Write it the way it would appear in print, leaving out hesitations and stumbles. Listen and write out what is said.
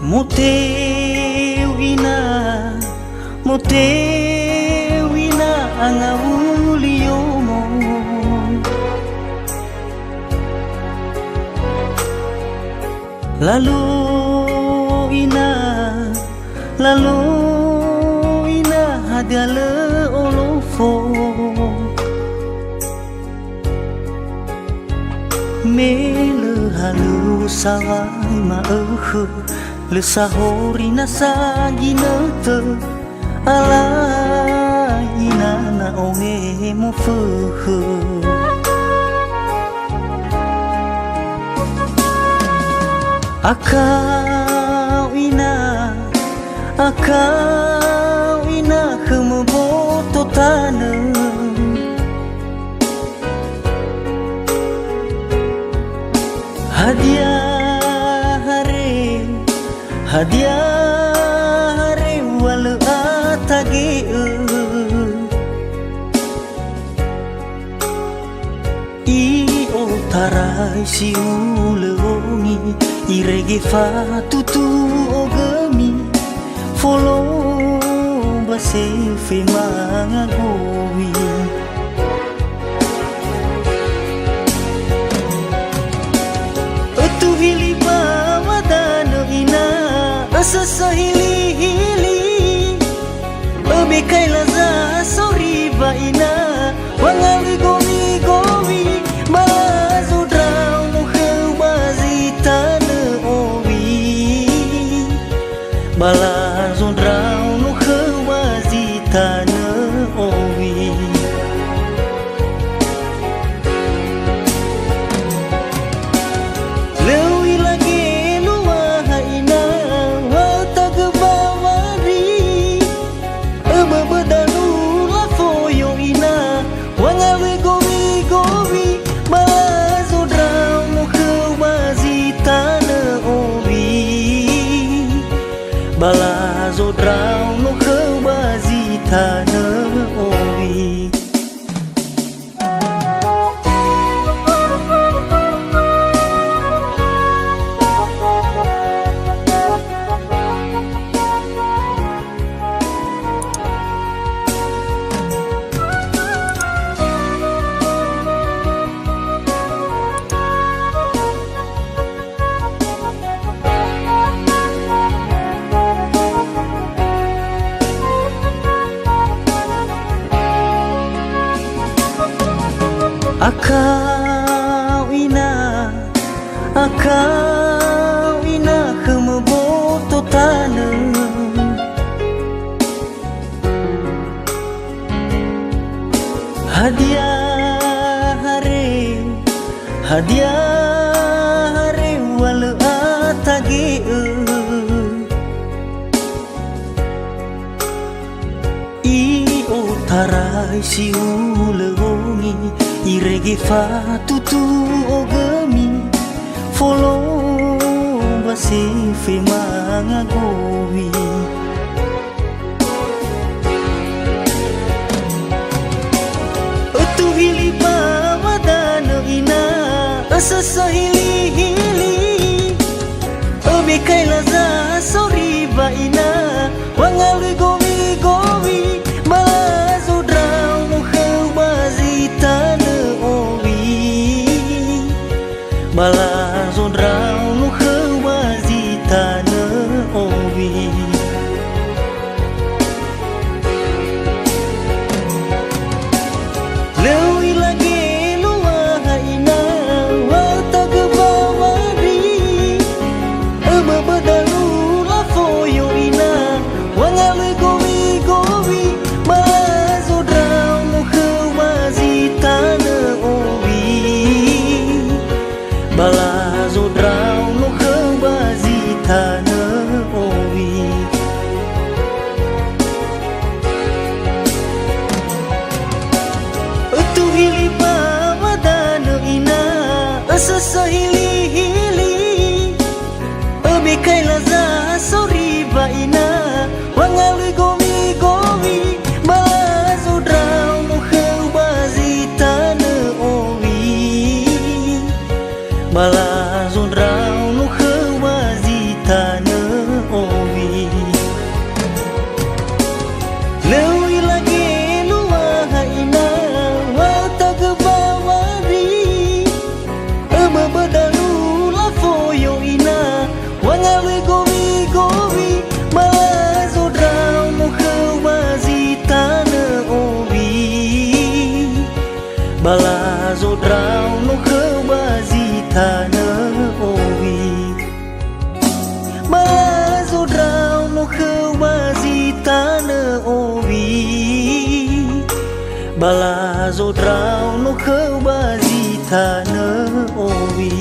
Muteu ina, muteu ina angawuliomo. Lalu ina hadiale olofo. Mele halu sawai maeuh le sahori na sagina te ala ina na onge mo fuhu. Akau ina kemeboto tanah. Hadiah hare wala atage. I otarai si ulongi irege fatutu ogami folo base fe mangagowi. Otu hili bawadano ina asa sahili obekai laza soriba ina wangawi gomi malazo drau mukheu bazitana owi malazo drau mukheu bazitana owi. Lewi lagi luah ina wata gebawari bedalu la foyo ina wangawe gomi malazo drau mukheu bazitana owi balazo drau mukheu bazitana owi. Akau ina kemeboto tanah. Hadiah hare wala atage. I otarai si ulongi irege fatutu ogami folo base fe mangagowi. Otu hili bawadano ina asa sahili obekai laza soriba ina wangawi gomi malazo drau mukheu bazitana owi malazo drau mukheu bazitana owi. Lewi lagi luah ina wata gebawari bedalu la foyo ina wangawe gomi malazo drau mukheu bazitana owi balazo drau mukheu bazitana owi. Otu hili bawadano ina asa sahili obekai laza soriba ina wangawi gomi malazo drau mukheu bazitana owi balazo drau mukheu bazitana Bala zo drau no khâu ba di tha nơ ovi